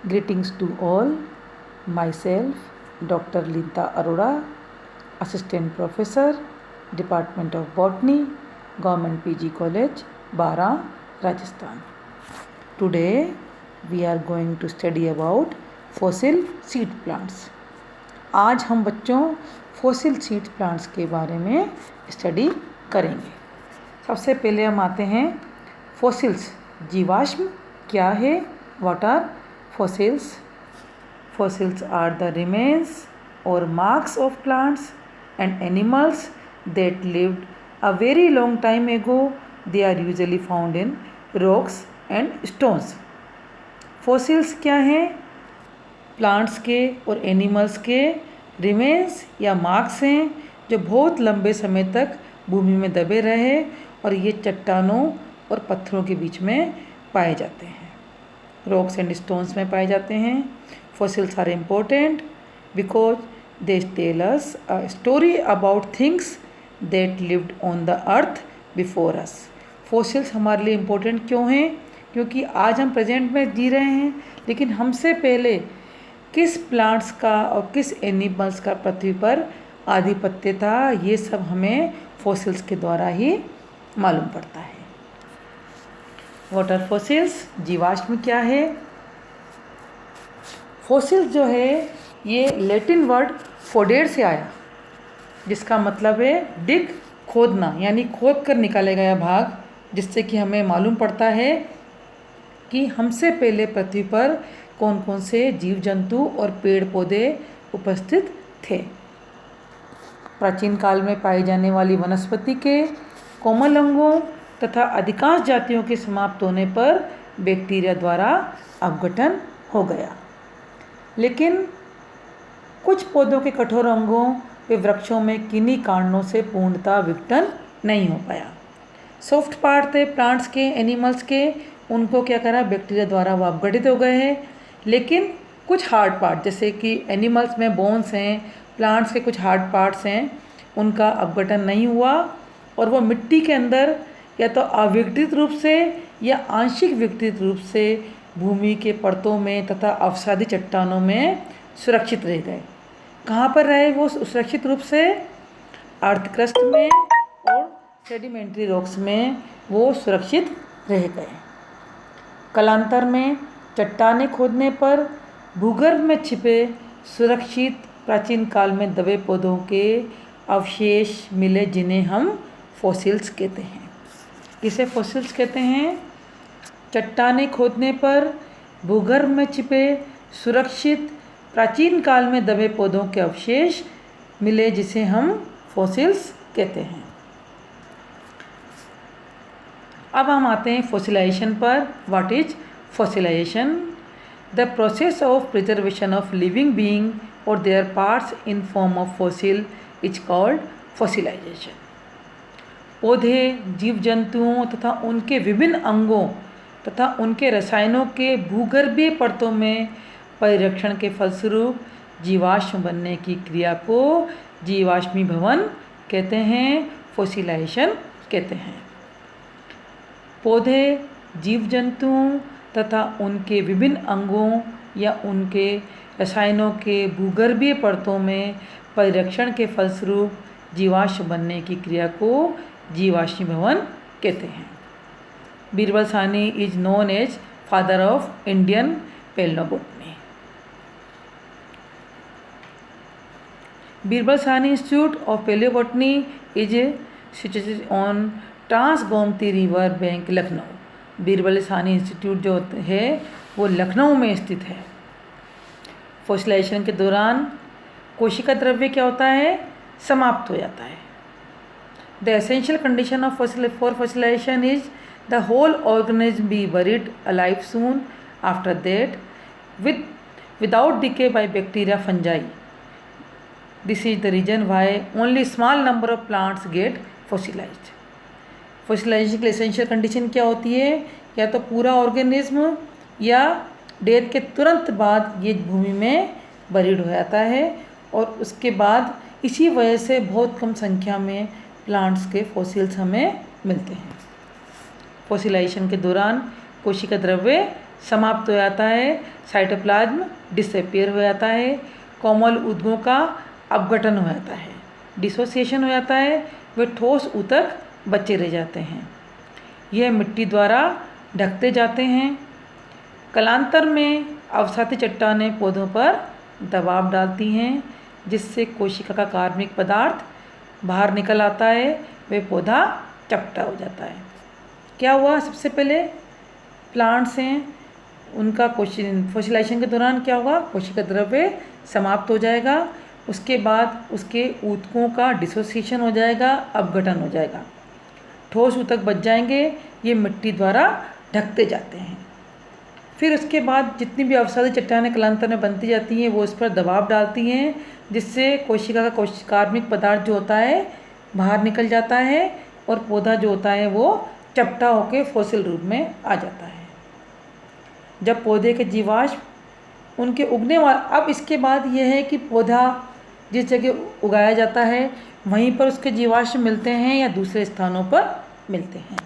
Greetings to all. Myself, Dr. Linta Arora, Assistant Professor, Department of Botany, Government PG College, Bara, Rajasthan. Today, we are going to study about fossil seed plants. आज हम बच्चों fossil seed plants के बारे में study करेंगे। सबसे पहले हम आते हैं फॉसिल्स, जीवाश्म क्या है, what are fossils. Fossils are the remains or marks of plants and animals that lived a very long time ago. They are usually found in rocks and stones. Fossils क्या हैं? प्लांट्स के और animals के remains या marks हैं जो बहुत लंबे समय तक भूमि में दबे रहे और ये चट्टानों और पत्थरों के बीच में पाए जाते हैं, रॉक्स एंड स्टोन्स में पाए जाते हैं। Fossils are important because they tell us a story about things that lived on the earth before us. Fossils हमारे लिए इम्पोर्टेंट क्यों हैं? क्योंकि आज हम प्रेजेंट में जी रहे हैं, लेकिन हमसे पहले किस प्लांट्स का और किस एनिमल्स का पृथ्वी पर आधिपत्य था, ये सब हमें फॉसिल्स के द्वारा ही मालूम पड़ता है। What are fossils? जीवाश्म क्या है? फॉसिल्स जो है ये लैटिन वर्ड फोडेर से आया, जिसका मतलब है डिग, खोदना, यानी खोद कर निकाला गया भाग, जिससे कि हमें मालूम पड़ता है कि हमसे पहले पृथ्वी पर कौन कौन से जीव जंतु और पेड़ पौधे उपस्थित थे। प्राचीन काल में पाई जाने वाली वनस्पति के कोमल अंगों तथा अधिकांश जातियों के समाप्त होने पर बैक्टीरिया द्वारा अपघटन हो गया, लेकिन कुछ पौधों के कठोर अंगों व वृक्षों में किन्हीं कारणों से पूर्णतः विघटन नहीं हो पाया। सॉफ्ट पार्ट थे प्लांट्स के, एनिमल्स के, उनको क्या करा, बैक्टीरिया द्वारा वो अपघटित हो गए हैं। लेकिन कुछ हार्ड पार्ट, जैसे कि एनिमल्स में बोन्स हैं, प्लांट्स के कुछ हार्ड पार्ट्स हैं, उनका अपघटन नहीं हुआ और वो मिट्टी के अंदर या तो अविघटित रूप से या आंशिक विघटित रूप से भूमि के परतों में तथा अवसादी चट्टानों में सुरक्षित रह गए। कहाँ पर रहे वो सुरक्षित रूप से? अर्थ क्रस्ट में और सेडिमेंट्री रॉक्स में वो सुरक्षित रह गए। कालांतर में चट्टानें खोदने पर भूगर्भ में छिपे सुरक्षित प्राचीन काल में दबे पौधों के अवशेष मिले, जिन्हें हम फॉसिल्स कहते हैं। किसे फॉसिल्स कहते हैं? चट्टानें खोदने पर भूगर्भ में छिपे सुरक्षित प्राचीन काल में दबे पौधों के अवशेष मिले, जिसे हम फॉसिल्स कहते हैं। अब हम आते हैं फॉसिलाइजेशन पर। What is fossilization? The process of preservation of living being और their parts in form of fossil is called fossilization. पौधे, जीव जंतुओं तथा उनके विभिन्न अंगों तथा उनके रसायनों के भूगर्भीय परतों में परिरक्षण के फलस्वरूप जीवाश्म बनने की क्रिया को जीवाश्मीभवन कहते हैं, फॉसिलाइजेशन कहते हैं। पौधे, जीव जंतुओं तथा उनके विभिन्न अंगों या उनके रसायनों के भूगर्भीय परतों में परिरक्षण के फलस्वरूप जीवाश्म बनने की क्रिया को जीवाश्मीभवन कहते हैं। Birbal Sahni is known as father of Indian palaeobotany. Birbal Sahni institute of palaeobotany is situated on trans Gomti river bank, Lucknow. Birbal Sahni institute जो है वो लखनऊ में स्थित है। फॉसिलाइजेशन के दौरान कोशिका द्रव्य क्या होता है? समाप्त हो जाता है। The essential condition of for fossilization is the whole organism be buried alive soon after that without decay by bacteria fungi. This is the reason why only small number of plants get fossilized. Fossilization की essential condition क्या होती है? या तो पूरा organism या death के तुरंत बाद ये भूमि में बरीड हो जाता है और उसके बाद इसी वजह से बहुत कम संख्या में प्लांट्स के फॉसिल्स हमें मिलते हैं। फॉसिलाइजेशन के दौरान कोशिका द्रव्य समाप्त हो जाता है, साइटोप्लाज्म डिसअपियर हो जाता है, कोमल ऊतकों का अपघटन हो जाता है, डिसोसिएशन हो जाता है, वे ठोस ऊतक बचे रह जाते हैं। यह मिट्टी द्वारा ढकते जाते हैं। कालांतर में अवसादी चट्टानें पौधों पर दबाव डालती हैं, जिससे कोशिका का कार्बनिक पदार्थ बाहर निकल आता है, वे पौधा चपटा हो जाता है। क्या हुआ? सबसे पहले प्लांट्स हैं, उनका फॉसिलाइजेशन के दौरान क्या होगा? कोशिका द्रव्य समाप्त हो जाएगा, उसके बाद उसके ऊतकों का डिसोसिएशन हो जाएगा, अपघटन हो जाएगा, ठोस ऊतक बच जाएंगे, ये मिट्टी द्वारा ढकते जाते हैं। फिर उसके बाद जितनी भी अवसादी चट्टानें कालांतर में बनती जाती हैं वो उस पर दबाव डालती हैं, जिससे कोशिका का कार्बनिक पदार्थ जो होता है बाहर निकल जाता है और पौधा जो होता है वो चपटा होकर फॉसिल रूप में आ जाता है। जब पौधे के जीवाश्म उनके उगने वाला, अब इसके बाद यह है कि पौधा जिस जगह उगाया जाता है वहीं पर उसके जीवाश्म मिलते हैं या दूसरे स्थानों पर मिलते हैं।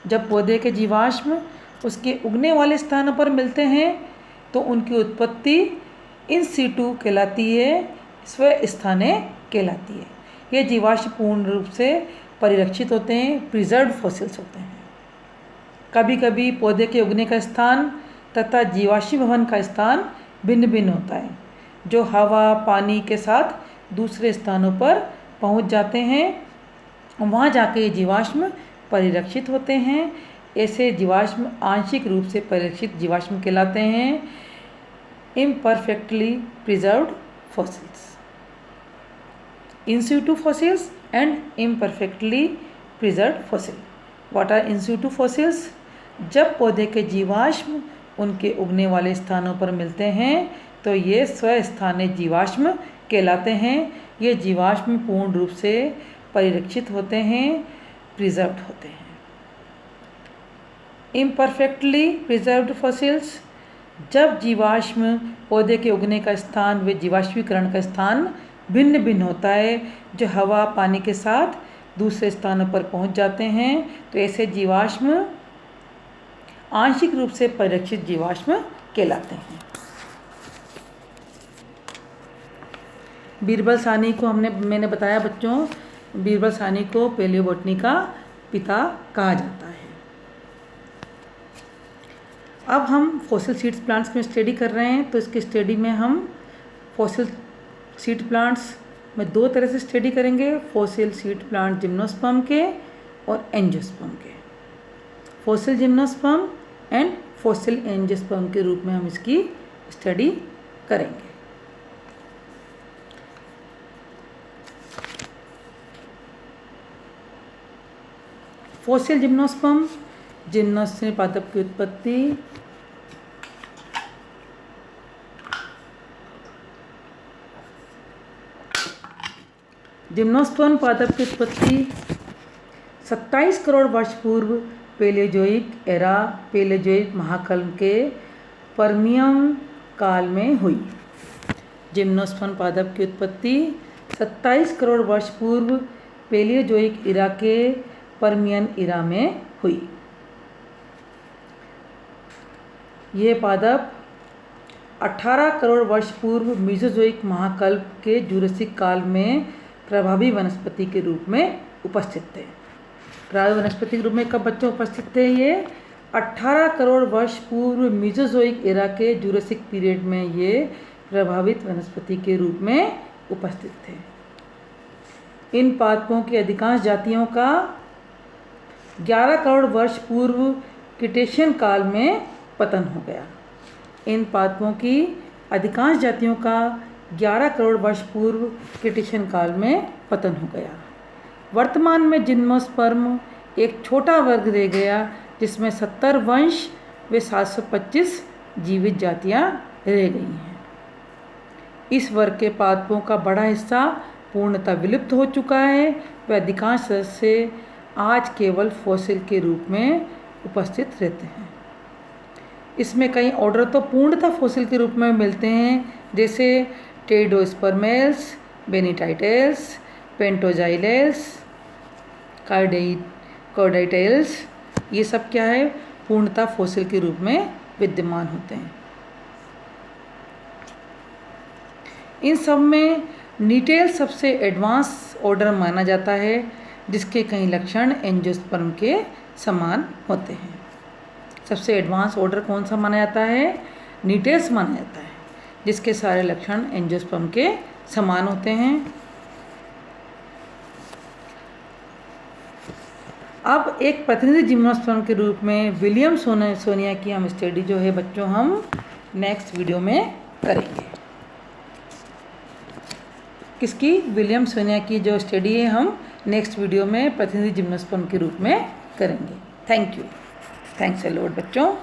जब पौधे के जीवाश्म उसके उगने वाले स्थानों पर मिलते हैं तो उनकी उत्पत्ति इन सीटू कहलाती है, स्वस्थाने कहलाती है। ये जीवाश्म पूर्ण रूप से परिरक्षित होते हैं, प्रिजर्व्ड फॉसिल्स होते हैं। कभी कभी पौधे के उगने का स्थान तथा जीवाश्म भवन का स्थान भिन्न भिन्न होता है, जो हवा पानी के साथ दूसरे स्थानों पर पहुंच जाते हैं, वहां जाके ये जीवाश्म परिरक्षित होते हैं। ऐसे जीवाश्म आंशिक रूप से परिरक्षित जीवाश्म कहलाते हैं, imperfectly preserved fossils. In situ fossils and imperfectly preserved fossil. What are in situ fossils? जब पौधे के जीवाश्म उनके उगने वाले स्थानों पर मिलते हैं तो ये स्वस्थानिक जीवाश्म कहलाते हैं। ये जीवाश्म पूर्ण रूप से परिरक्षित होते हैं, प्रिजर्व्ड होते हैं। इम्परफेक्टली प्रिजर्व्ड फॉसिल्स, जब जीवाश्म पौधे के उगने का स्थान व जीवाश्मीकरण का स्थान भिन्न भिन्न होता है, जो हवा पानी के साथ दूसरे स्थानों पर पहुंच जाते हैं, तो ऐसे जीवाश्म आंशिक रूप से परिरक्षित जीवाश्म कहलाते हैं। बीरबल साहनी को मैंने बताया बच्चों, बीरबल साहनी को पैलियोबोटनी का पिता कहा जाता है। अब हम फॉसिल सीड्स प्लांट्स में स्टडी कर रहे हैं, तो इसकी स्टडी में हम फॉसिल सीड प्लांट्स में दो तरह से स्टडी करेंगे, फॉसिल सीड प्लांट जिम्नोस्पर्म के और एंजियोस्पर्म के। Fossil gymnosperm and fossil angiosperm के रूप में हम इसकी स्टडी करेंगे। फॉसिल जिम्नोस्पर्म, जिम्नोस्पर्म पादप की उत्पत्ति जिम्नोस्पर्म पादप की उत्पत्ति 27 करोड़ वर्ष पूर्व पैलियोजोइक एरा, पैलियोजोइक महाकल्प के पर्मियम काल में हुई। जिम्नोस्पर्म पादप की उत्पत्ति 27 करोड़ वर्ष पूर्व पैलियोजोइक एरा के पर्मियन एरा में हुई। ये पादप 18 करोड़ वर्ष पूर्व मेसोजोइक महाकल्प के जूरासिक काल में प्रभावी वनस्पति के रूप में उपस्थित थे। प्रभावी वनस्पति के रूप में कब बच्चों उपस्थित थे? ये 18 करोड़ वर्ष पूर्व मेसोजोइक एरा के जूरासिक पीरियड में ये प्रभावित वनस्पति के रूप में उपस्थित थे। इन पादपों की अधिकांश जातियों का 11 करोड़ वर्ष पूर्व क्रिटेशियन काल में पतन हो गया। इन पादपों की अधिकांश जातियों का 11 करोड़ वर्ष पूर्व क्रिटेशियन काल में पतन हो गया। वर्तमान में जिम्नोस्पर्म एक छोटा वर्ग रह गया, जिसमें 70 वंश व 725 जीवित जातियां रह गई हैं। इस वर्ग के पादपों का बड़ा हिस्सा पूर्णतः विलुप्त हो चुका है, व अधिकांश सदस्य आज केवल फॉसिल के रूप में उपस्थित रहते हैं। इसमें कई ऑर्डर तो पूर्णतः फॉसिल के रूप में मिलते हैं, जैसे टेरिडोस्पर्मेल्स, बेनिटाइटेल्स, पेंटोजाइलेल्स, कार्डाइटेल्स, ये सब क्या है? पूर्णतः फॉसिल के रूप में विद्यमान होते हैं। इन सब में नीटेल सबसे एडवांस ऑर्डर माना जाता है, जिसके कई लक्षण एंजियोस्पर्म के समान होते हैं। सबसे एडवांस ऑर्डर कौन सा माना जाता है? नीटेल्स माना जाता है, जिसके सारे लक्षण एंजियोस्पर्म के समान होते हैं। अब एक प्रतिनिधि जिम्नोस्पर्म के रूप में विलियम सोनिया की हम स्टडी जो है बच्चों हम नेक्स्ट वीडियो में करेंगे। किसकी? विलियम सोनिया की जो स्टडी है हम नेक्स्ट वीडियो में प्रतिनिधि जिम्नोस्पर्म के रूप में करेंगे। Thank you. Thanks a lot बच्चों।